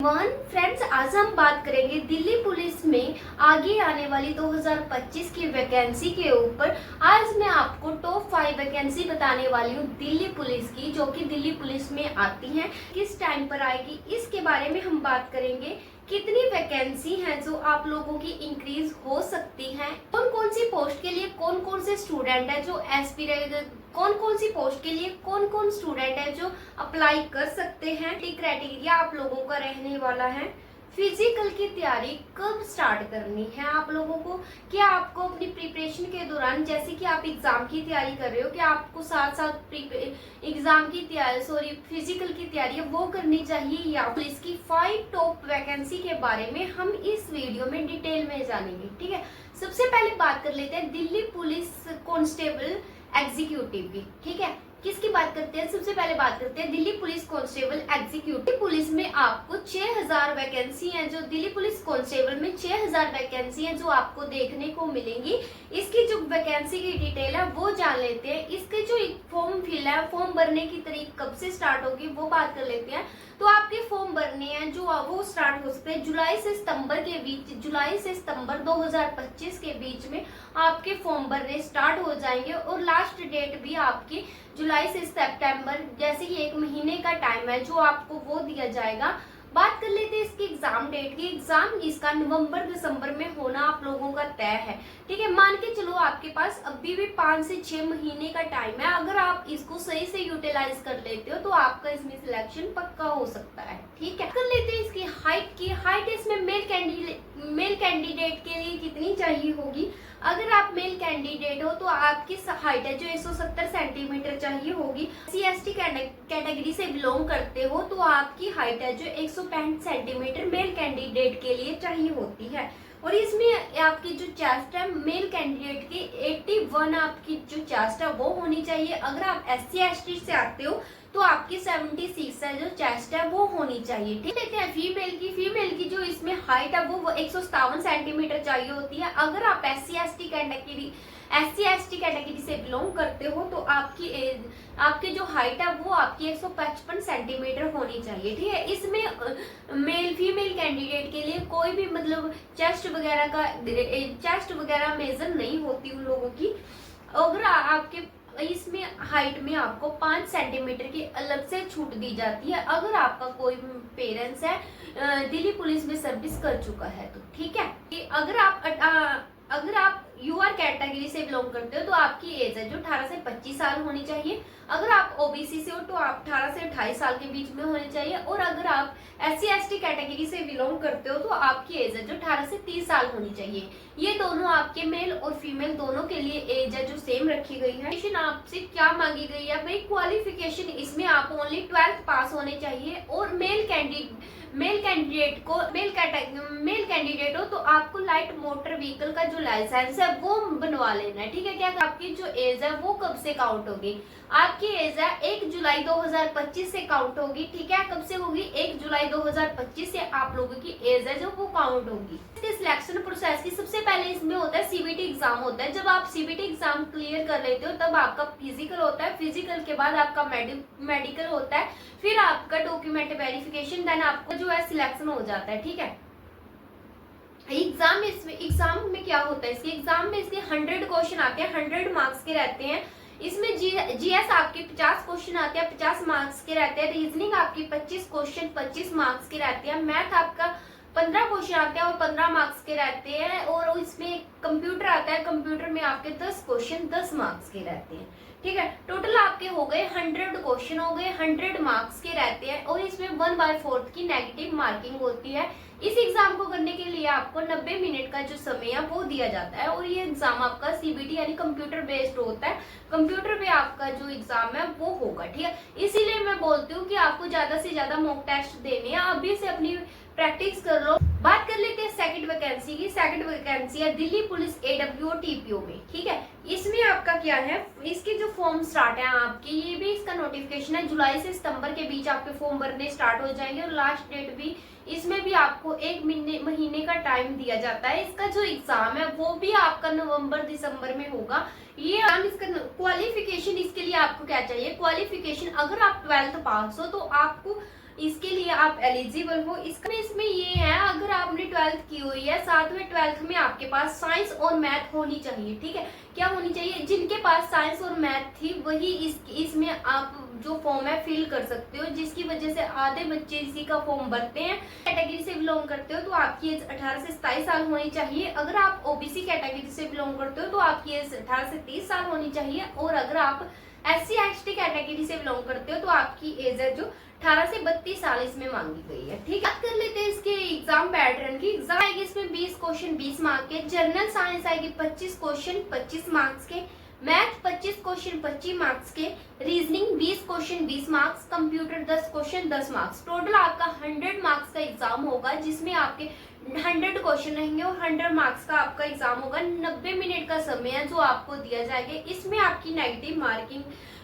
Everyone friends, आज हम बात करेंगे दिल्ली पुलिस में आगे आने वाली 2025 की वैकेंसी के ऊपर। आज मैं आपको टॉप 5 वैकेंसी बताने वाली हूँ दिल्ली पुलिस की, जो कि दिल्ली पुलिस में आती हैं, किस टाइम पर आएगी इसके बारे में हम बात करेंगे। कितनी वैकेंसी हैं जो आप लोगों की इंक्रीज हो सकती हैं, कौन कौन सी पोस्ट के लिए कौन कौन से स्टूडेंट है जो एस्पिरेंट, कौन कौन सी पोस्ट के लिए कौन कौन स्टूडेंट है जो अप्लाई कर सकते हैं, क्राइटेरिया आप लोगों का रहने वाला है। फिजिकल की तैयारी कब स्टार्ट करनी है आप लोगों को, क्या आपको अपनी प्रिपरेशन के दौरान, जैसे कि आप एग्जाम की तैयारी कर रहे हो, क्या आपको साथ साथ एग्जाम की तैयारी फिजिकल की तैयारी वो करनी चाहिए, या पुलिस की 5 टॉप वैकेंसी के बारे में हम इस वीडियो में डिटेल में जानेंगे। ठीक है, सबसे पहले बात कर लेते हैं दिल्ली पुलिस कांस्टेबल एग्जीक्यूटिव की। ठीक है, किसकी बात करते हैं, सबसे पहले बात करते हैं Delhi police constable executive. Police में आपको 6000 वैकेंसी हैं, जो दिल्ली पुलिस कांस्टेबल में 6000 वैकेंसी हैं जो आपको देखने को मिलेंगी। इसकी जो वैकेंसी की डिटेल है वो जान लेते हैं। इसके जो फॉर्म फिल है, फॉर्म भरने की तारीख कब से स्टार्ट होगी वो बात कर लेते हैं। तो आपके फॉर्म भरने हैं जो वो स्टार्ट हो सकते हैं जुलाई से सितंबर के बीच, जुलाई से सितंबर 2025 के बीच में आपके फॉर्म भरने स्टार्ट हो जाएंगे, और लास्ट डेट भी आपकी जुलाई से सितंबर, जैसे कि 1 महीने का टाइम है जो आपको वो दिया जाएगा। बात कर लेते हैं इसकी एग्जाम डेट की। एग्जाम इसका नवंबर दिसंबर में होना आप लोगों का तय है। ठीक है, मान के चलो आपके पास अभी भी 5 से 6 महीने का टाइम है। अगर आप इसको सही से यूटिलाइज कर लेते हो तो आपका इसमें सिलेक्शन पक्का हो सकता है। ठीक है, कर लेते हैं इसकी हाइट की। हाइट इसमें मेल कैंडिडेट के लिए कितनी चाहिए होगी। अगर आप मेल कैंडिडेट हो तो आपकी हाइट है जो 170 सेंटीमीटर चाहिए होगी। SC/ST कैटेगरी से बिलोंग करते हो तो आपकी हाइट है जो 165 सेंटीमीटर मेल कैंडिडेट के लिए चाहिए होती है। और इसमें आपकी जो चेस्ट है मेल कैंडिडेट की 81 आपकी जो चेस्ट है वो होनी चाहिए। अगर आप SC/ST से आते हो तो आपकी 76 है जो चेस्ट है वो होनी चाहिए। ठीक है, फीमेल की जो इसमें हाइट है वो 157 सेंटीमीटर चाहिए होती है। अगर आप SC/ST कैटेगरी से बिलोंग करते हो तो आपकी जो हाइट है वो आपकी 155 सेंटीमीटर होनी चाहिए। ठीक है, इसमें मेल फीमेल कैंडिडेट के लिए कोई भी मतलब चेस्ट वगैरह मेजर नहीं होती उन लोगों की। अगर आपके इसमें हाइट में आपको 5 सेंटीमीटर की अलग से छूट दी जाती है अगर आपका कोई पेरेंट्स है दिल्ली पुलिस में सर्विस कर चुका है तो। ठीक है, अगर आप यूआर कैटेगरी से बिलोंग करते हो तो आपकी एज है जो 18 से 25 साल होनी चाहिए। अगर आप ओबीसी से हो तो आप 18 से 28 साल के बीच में होने चाहिए। और अगर आप SC/ST कैटेगरी से बिलोंग करते हो तो आपकी एज है जो 18 से 30 साल होनी चाहिए। ये दोनों आपके मेल और फीमेल दोनों के लिए एज है जो सेम रखी गई है। आपसे क्या मांगी गई है भाई, क्वालिफिकेशन इसमें आप ओनली 12th पास होने चाहिए। और मेल कैंडिडेट हो तो आपको लाइट मोटर व्हीकल का जो लाइसेंस है वो बनवा लेना है। ठीक है, क्या आपकी जो एज है वो कब से काउंट होगी, आपकी एज है 1 जुलाई 2025 से काउंट होगी। ठीक है, कब से होगी, 1 जुलाई 2025 से आप लोगों की एज है जो वो काउंट होगी। इसके सिलेक्शन प्रोसेस की सबसे पहले इसमें होता है CBT एग्जाम होता है। जब आप CBT एग्जाम क्लियर कर लेते हो तब आपका फिजिकल होता है। फिजिकल के बाद आपका मेडिकल होता है, फिर आपका डॉक्यूमेंट वेरिफिकेशन, देन आपका जो है सिलेक्शन हो जाता है। ठीक है, एग्जाम में क्या होता है, इसके एग्जाम में इसके 100 क्वेश्चन आते हैं, 100 मार्क्स के रहते हैं। इसमें GS आपके 50 क्वेश्चन आते हैं, 50 मार्क्स के रहते हैं। रीजनिंग आपकी 25 क्वेश्चन 25 मार्क्स के रहते हैं। मैथ आपका 15 क्वेश्चन आते हैं और 15 मार्क्स के रहते हैं। और इसमें कंप्यूटर आता है, कंप्यूटर में आपके 10 क्वेश्चन 10 मार्क्स के रहते हैं। ठीक है, टोटल आपके हो गए 100 क्वेश्चन हो गए, 100 मार्क्स के रहते हैं। और इसमें 1/4 की नेगेटिव मार्किंग होती है। इस एग्जाम को करने के लिए आपको 90 मिनट का जो समय है वो दिया जाता है। और ये एग्जाम आपका CBT यानी कंप्यूटर बेस्ड होता है, कंप्यूटर पे आपका जो एग्जाम है वो होगा। ठीक है, इसीलिए मैं बोलती हूँ कि आपको ज्यादा से ज्यादा मॉक टेस्ट देने हैं, अभी से अपनी प्रैक्टिस कर लो। बात कर लेते हैं सेकंड वैकेंसी की। सेकंड वैकेंसी है दिल्ली पुलिस AWO TPO में। ठीक है, इसमें आपका क्या है, इसके जो फॉर्म स्टार्ट है आपके, ये भी इसका नोटिफिकेशन है जुलाई से सितंबर के बीच आपके फॉर्म भरने स्टार्ट हो जाएंगे। और लास्ट डेट भी इसमें भी आपको 1 महीने का टाइम दिया जाता है। इसका जो एग्जाम है वो भी आपका नवंबर दिसंबर में होगा। ये इसका क्वालिफिकेशन, इसके लिए आपको क्या चाहिए, क्वालिफिकेशन अगर आप 12th पास हो तो आपको इसके लिए आप एलिजिबल हो। इसमें ये है, अगर आपने 12th की हुई है, साथ में 12th में आपके पास साइंस और मैथ होनी चाहिए, ठीक है। क्या होनी चाहिए? जिनके पास साइंस और मैथ थी वही इसमें आप जो फॉर्म है फिल कर सकते हो, जिसकी वजह से आधे बच्चे इसी का फॉर्म भरते हैं। कैटेगरी से बिलोंग करते हो तो आपकी एज 18 से 27 साल होनी चाहिए। अगर आप ओबीसी कैटेगरी से बिलोंग करते हो तो आपकी एज 18 से 30 साल होनी चाहिए। और अगर आप SC/ST कैटेगरी से बिलोंग करते हो तो आपकी एज है जो 18 से 32 साल इसमें मांगी गई है, ठीक है। बात कर लेते हैं इसके एग्जाम पैटर्न की। एग्जाम आएगी इसमें 20 क्वेश्चन 20 मार्क्स के, जनरल साइंस आएगी 25 क्वेश्चन 25 मार्क्स के, मैथ 25 क्वेश्चन 25 मार्क्स के, reasoning 20 question 20 marks, computer 10 question 10 marks. Total आपका 100 मार्क्स का एग्जाम होगा, जिसमें आपके 100 क्वेश्चन रहेंगे और 100 मार्क्स का आपका एग्जाम होगा। 90 मिनट का समय है जो आपको दिया जाएगा। इसमें आपकी नेगेटिव मार्किंग,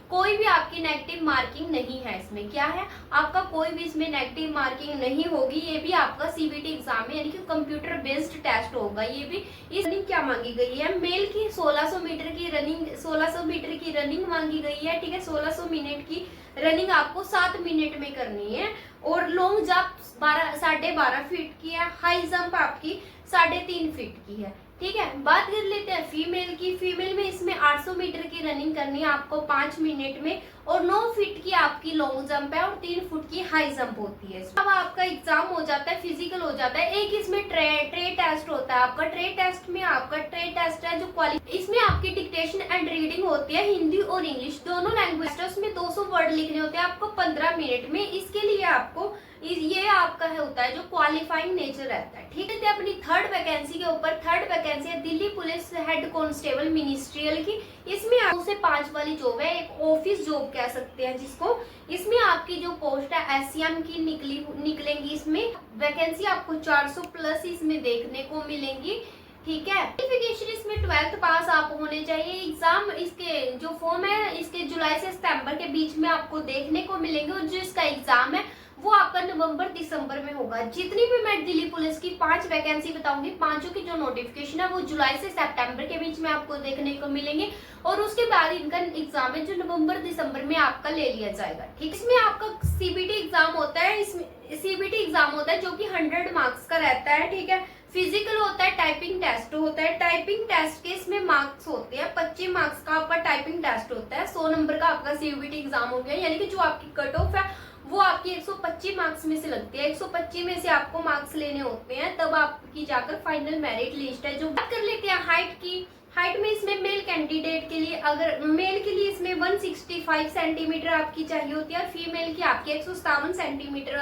कोई भी आपकी नेगेटिव मार्किंग नहीं है। इसमें क्या है, आपका कोई भी इसमें नेगेटिव मार्किंग नहीं होगी। ये भी आपका CBT एग्जाम है, यानी कि कंप्यूटर बेस्ड टेस्ट होगा। ये भी इस रनिंग क्या मांगी गई है, मेल की 1600 मीटर की रनिंग, 1600 मीटर की रनिंग मांगी गई है, ठीक है। 1600 मिनट की रनिंग आपको 7 मिनट में करनी है। और लॉन्ग जंप 12.5 फीट की है, हाई जंप आपकी 3.5 फीट की है, ठीक है। बात कर लेते हैं फीमेल की। फीमेल में इसमें 800 मीटर की रनिंग करनी है आपको 5 मिनट में, और 9 फीट की आपकी लॉन्ग जंप है और 3 फुट की हाई जंप होती है। अब आपका एग्जाम हो जाता है, फिजिकल हो जाता है। एक इसमें ट्रे टेस्ट होता है आपका। ट्रे टेस्ट में आपका ट्रे टेस्ट है जो इसमें आपकी डिक्टेशन एंड रीडिंग होती है, हिंदी और इंग्लिश दोनों लैंग्वेज है। उसमें 200 वर्ड लिखने होते हैं आपको 15 मिनट में। इसके लिए आपको ये आपका होता है जो क्वालिफाइंग नेचर रहता है, ठीक है। अपनी थर्ड वैकेंसी के ऊपर, थर्ड वैकेंसी है Delhi police head constable ministerial की। इसमें 2 से 5 वाली जॉब है, एक ऑफिस जॉब कह सकते हैं जिसको। इसमें आपकी जो पोस्ट है SCM की निकलेंगी। इसमें वैकेंसी आपको 400 प्लस इसमें देखने को मिलेंगी, ठीक है। क्वालिफिकेशन इसमें 12th पास आप होने चाहिए। एग्जाम इसके जो फॉर्म है इसके जुलाई से सितंबर के बीच में आपको देखने को मिलेंगे, और जो इसका एग्जाम है वो आपका नवंबर दिसंबर में होगा। जितनी भी मैं दिल्ली पुलिस की 5 वैकेंसी बताऊंगी, पांचों की जो नोटिफिकेशन है वो जुलाई से सितंबर के बीच में आपको देखने को मिलेंगे, और उसके बाद इनका एग्जाम है जो नवंबर दिसंबर में आपका ले लिया जाएगा, ठीक। इसमें आपका CBT एग्जाम होता है। इसमें CBT एग्जाम होता है जो कि 100 मार्क्स का रहता है, ठीक है। फिजिकल होता है, टाइपिंग टेस्ट होता है। टाइपिंग टेस्ट के इसमें मार्क्स होते हैं 25 मार्क्स का आपका टाइपिंग टेस्ट होता है। 100 नंबर का आपका CBT एग्जाम हो गया, यानी कि जो आपकी कट ऑफ है वो आपकी 125 मार्क्स में से लगती है। 125 में से आपको मार्क्स लेने होते हैं, तब आपकी जाकर फाइनल मेरिट लिस्ट है। जो बात कर लेते हैं हाइट की। हाइट में इसमें मेल कैंडिडेट के लिए, अगर मेल के लिए इसमें 165 सेंटीमीटर आपकी चाहिए होती है, और फीमेल की आपकी 157 सेंटीमीटर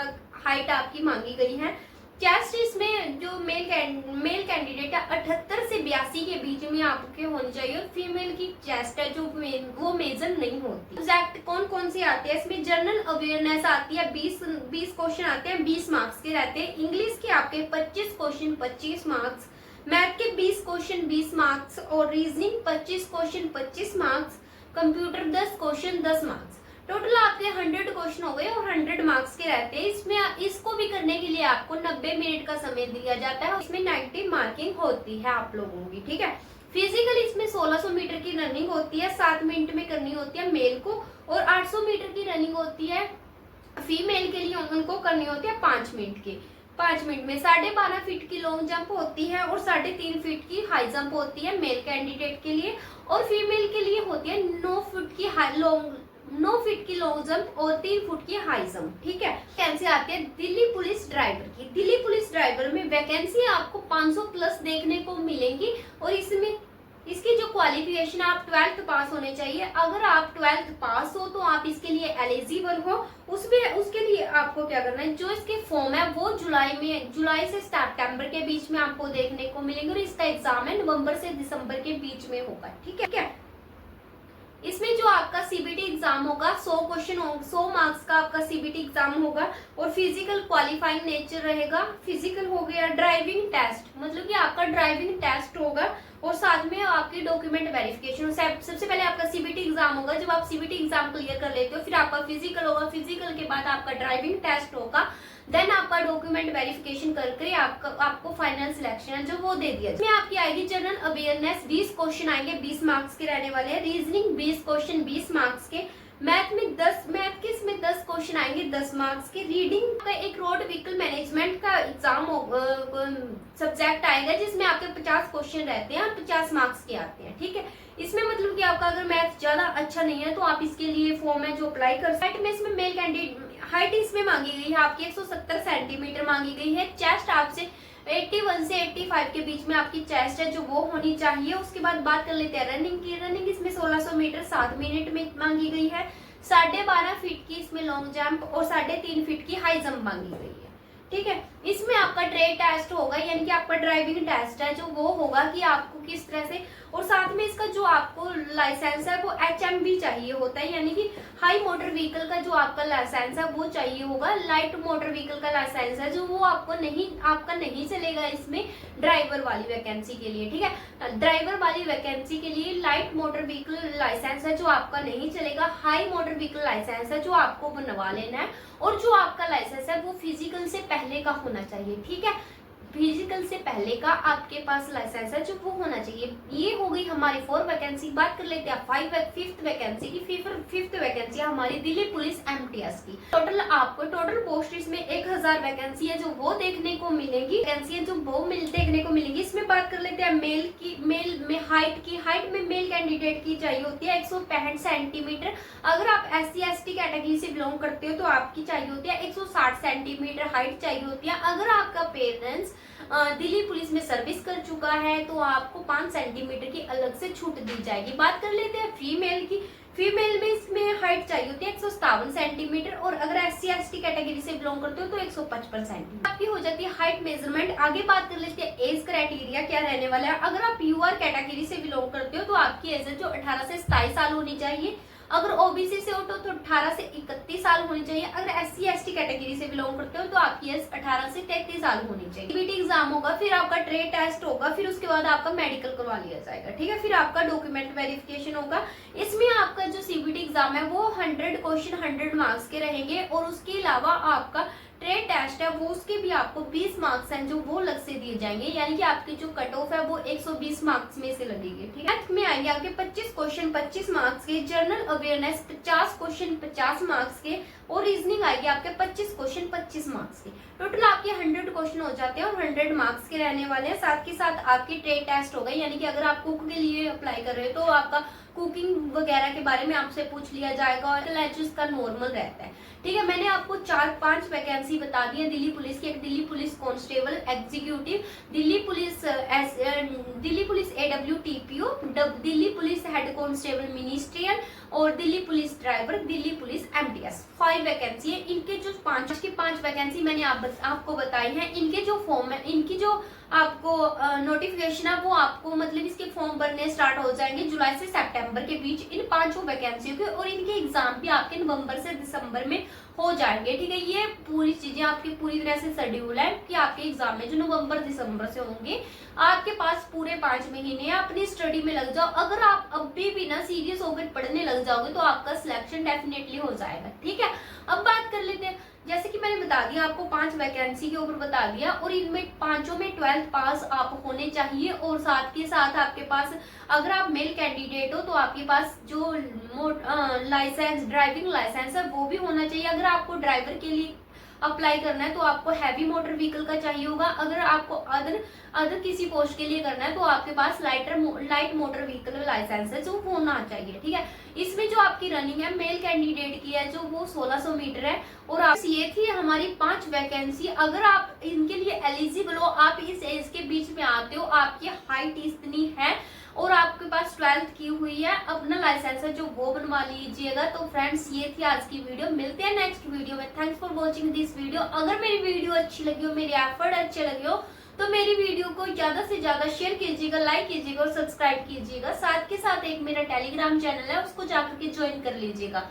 हाइट आपकी मांगी गई है। चेस्ट इसमें जो मेल कैंडिडेट है 78 से 82 के बीच में आपके होनी चाहिए, और फीमेल की चेस्ट है जो वो मेजर नहीं होती। सब्जेक्ट कौन कौन से आते हैं इसमें, जनरल अवेयरनेस आती है, 20 क्वेश्चन आते हैं, 20 मार्क्स के रहते हैं। इंग्लिश के आपके 25 क्वेश्चन 25 मार्क्स, मैथ के 20 क्वेश्चन 20 मार्क्स, और reasoning 25 question 25 marks, computer 10 question 10 marks. Total आपके 100 क्वेश्चन हो गए और 100 मार्क्स के रहते हैं। इसमें इसको भी करने के लिए आपको 90 मिनट का समय दिया जाता है, और इसमें नेगेटिव मार्किंग होती है आप लोगों की, ठीक है। फिजिकल इसमें 1600 मीटर की रनिंग होती है, 7 मिनट में करनी होती है मेल को, और 800 मीटर की रनिंग होती है फीमेल के लिए, उनको करनी होती है 5 मिनट की। 5 मिनट में 12.5 फीट की लॉन्ग जंप होती है, और 3.5 फीट की हाई जंप होती है मेल कैंडिडेट के लिए, और फीमेल के लिए होती है 9 फीट की नौ फीट की लॉन्ग जंप और 3 फुट की हाई जंप, ठीक है। वैकेंसी आती है दिल्ली पुलिस ड्राइवर की। दिल्ली पुलिस ड्राइवर में वैकेंसी आपको 500 प्लस देखने को मिलेंगी, और इसमें इसकी जो क्वालिफिकेशन आप 12th पास होने चाहिए। अगर आप 12th पास हो तो आप इसके लिए एलिजिबल हो। उसके लिए आपको क्या करना है, जो इसके फॉर्म है वो जुलाई से सितंबर के बीच में आपको देखने को मिलेंगे, और इसका एग्जाम है नवंबर से दिसंबर के बीच में होगा, ठीक है क्या। इसमें जो आपका CBT एग्जाम होगा 100 मार्क्स का आपका CBT एग्जाम होगा, और फिजिकल क्वालिफाइंग नेचर रहेगा। फिजिकल हो गया, ड्राइविंग टेस्ट, मतलब कि आपका ड्राइविंग टेस्ट होगा, और साथ में आपकी डॉक्यूमेंट वेरिफिकेशन। सबसे पहले आपका CBT एग्जाम होगा। जब आप CBT एग्जाम क्लियर कर लेते हो फिर आपका फिजिकल होगा, फिजिकल के बाद आपका ड्राइविंग टेस्ट होगा, देन आपका डॉक्यूमेंट वेरिफिकेशन करके आपको फाइनल सिलेक्शन है जो वो दे दिया। इसमें आपकी आएगी जनरल अवेयरनेस, 20 क्वेश्चन आएंगे 20 मार्क्स के रहने वाले हैं। रीजनिंग 20 क्वेश्चन 20 मार्क्स के, मैथ के इसमें 10 क्वेश्चन आएंगे 10 मार्क्स के। रीडिंग का एक रोड व्हीकल मैनेजमेंट का एग्जाम सब्जेक्ट आएगा जिसमें आपके 50 क्वेश्चन रहते हैं और 50 मार्क्स के आते हैं। ठीक है, इसमें मतलब कि आपका अगर मैथ ज्यादा अच्छा नहीं है तो आप इसके लिए फॉर्म है जो अप्लाई कर सकते हैं। इसमें मेल कैंडिडेट हाइट इसमें मांगी गई है आपकी 170 सेंटीमीटर मांगी गई है। चेस्ट आपसे 81 से 85 के बीच में आपकी चेस्ट है जो वो होनी चाहिए। उसके बाद बात कर लेते हैं रनिंग की। रनिंग इसमें 1600 मीटर 7 मिनट में मांगी गई है। 12.5 फीट की इसमें लॉन्ग जंप और 3.5 फीट की हाई जंप मांगी गई है। ठीक है, इसमें आपका ट्रेड टेस्ट होगा यानी कि आपका ड्राइविंग टेस्ट है जो वो होगा कि आपको किस तरह से, और साथ में इसका जो आपको लाइसेंस है वो HMV चाहिए होता है यानी कि हाई मोटर व्हीकल का जो आपका लाइसेंस है वो चाहिए होगा। लाइट मोटर व्हीकल का लाइसेंस है जो वो आपका नहीं चलेगा इसमें ड्राइवर वाली वैकेंसी के लिए। ठीक है, ड्राइवर वाली वैकेंसी के लिए लाइट मोटर व्हीकल लाइसेंस है जो आपका नहीं चलेगा। हाई मोटर व्हीकल लाइसेंस है जो आपको बनवा लेना है, और जो आपका लाइसेंस है वो फिजिकल से पहले का होना चाहिए। ठीक है, फिजिकल से पहले का आपके पास लाइसेंस है जो वो होना चाहिए। ये हो गई हमारी 4 वैकेंसी। बात कर लेते हैं 5th वैकेंसी की। 5th वैकेंसी हमारी दिल्ली पुलिस MTS की। टोटल पोस्ट इसमें 1000 वैकेंसी है जो वो देखने को मिलेगी। वैकेंसी है जो वो देखने को मिलेगी। इसमें बात कर लेते हैं मेल में हाइट में मेल कैंडिडेट की चाहिए होती है 165 सेंटीमीटर। अगर आप SC/ST कैटेगरी से बिलोंग करते हो तो आपकी चाहिए होती है 160 सेंटीमीटर हाइट चाहिए होती है। अगर आपका पेरेंट्स दिल्ली पुलिस में सर्विस कर चुका है तो आपको 5 सेंटीमीटर की अलग से छूट दी जाएगी। बात कर लेते हैं फीमेल की। फीमेल में इसमें हाइट चाहिए होती है 157 सेंटीमीटर, और अगर SC/ST कैटेगरी से बिलोंग करते हो तो 155 सेंटीमीटर आपकी हो जाती है हाइट मेजरमेंट। आगे बात कर लेते हैं एज क्राइटेरिया क्या रहने वाला है। अगर आप UR कैटेगरी से बिलोंग करते हो तो आपकी एज जो 18 से 27 साल होनी चाहिए। अगर OBC से हो तो 18 से 31 साल होनी चाहिए। अगर SC/ST कैटेगरी से बिलोंग करते हो तो आपकी एज 18 से 33 साल होनी चाहिए। CBT एग्जाम होगा, फिर आपका ट्रेड टेस्ट होगा, फिर उसके बाद आपका मेडिकल करवा लिया जाएगा। ठीक है, फिर आपका डॉक्यूमेंट वेरिफिकेशन होगा। इसमें आपका जो CBT एग्जाम है वो 100 क्वेश्चन 100 मार्क्स के रहेंगे, और उसके अलावा आपका ट्रेड टेस्ट है वो उसके भी आपको 20 मार्क्स हैं जो वो अलग से दिए जाएंगे, यानी कि आपकी जो कट ऑफ है वो 120 मार्क्स में से लगेगी। ठीक है, में आएंगे आपके 25 क्वेश्चन 25 मार्क्स के, जनरल अवेयरनेस 50 क्वेश्चन 50 मार्क्स के, और रीजनिंग आएगी आपके 25 क्वेश्चन 25 मार्क्स के। टोटल आपके 100 क्वेश्चन हो जाते हैं और 100 मार्क्स के रहने वाले हैं। साथ के साथ आपकी ट्रेड टेस्ट होगा, यानी कि अगर आप कुक के लिए अप्लाई कर रहे हो तो आपका कुकिंग वगैरह के बारे में आपसे पूछ लिया जाएगा, और लैंग्वेज का नॉर्मल रहता है। ठीक है, मैंने आपको 4-5 वैकेंसी बता दी है दिल्ली पुलिस की। एक Delhi police constable executive, Delhi police AWTPO, Delhi police head constable ministerial, और Delhi police driver, Delhi police MTS। 5 vacancy है। इनके जो 5 वैकेंसी मैंने आपको बताई हैं, इनके जो फॉर्म है, इनकी जो आपको नोटिफिकेशन है वो आपको मतलब इसके फॉर्म भरने स्टार्ट हो जाएंगे जुलाई से सितंबर के बीच इन 5 वैकेंसियों के, और इनके एग्जाम भी आपके नवंबर से दिसंबर में हो जाएंगे। ठीक है, ये पूरी चीजें आपकी पूरी तरह से शेड्यूल है कि आपके एग्जाम में जो नवंबर दिसंबर से होंगे। आपके पास पूरे 5 महीने हैं, अपनी स्टडी में लग जाओ। अगर आप अभी भी ना सीरियस होकर पढ़ने लग जाओगे तो आपका सिलेक्शन डेफिनेटली हो जाएगा। ठीक है, अब बात कर लेते हैं, जैसे कि मैंने बता दिया आपको 5 वैकेंसी के ऊपर बता दिया, और इनमें 5 में 12th पास आप होने चाहिए, और साथ के साथ आपके पास अगर आप मेल कैंडिडेट हो तो आपके पास जो लाइसेंस ड्राइविंग लाइसेंस है वो भी होना चाहिए। अगर आपको ड्राइवर के लिए अप्लाई करना है तो आपको हैवी मोटर व्हीकल का चाहिए होगा। अगर आपको अदर किसी पोस्ट के लिए करना है तो आपके पास लाइट मोटर व्हीकल लाइसेंस है जो होना चाहिए। ठीक है, इसमें जो आपकी रनिंग है मेल कैंडिडेट की है जो वो 1600 मीटर है। और ये थी हमारी 5 वैकेंसी। अगर आप इनके लिए एलिजिबल हो, आप इस एज के बीच में आते हो, आपकी हाइट इतनी है और आपके पास 12th की हुई है, अपना लाइसेंस है जो वो बनवा लीजिएगा। तो फ्रेंड्स, ये थी आज की वीडियो। मिलते हैं नेक्स्ट वीडियो में। Thanks for watching this video. अगर मेरी वीडियो अच्छी लगी हो, मेरे एफर्ट अच्छे लगे हो, तो मेरी वीडियो को ज्यादा से ज्यादा शेयर कीजिएगा, लाइक कीजिएगा और सब्सक्राइब कीजिएगा। साथ के साथ एक मेरा टेलीग्राम चैनल है, उसको जाकर के ज्वाइन कर लीजिएगा।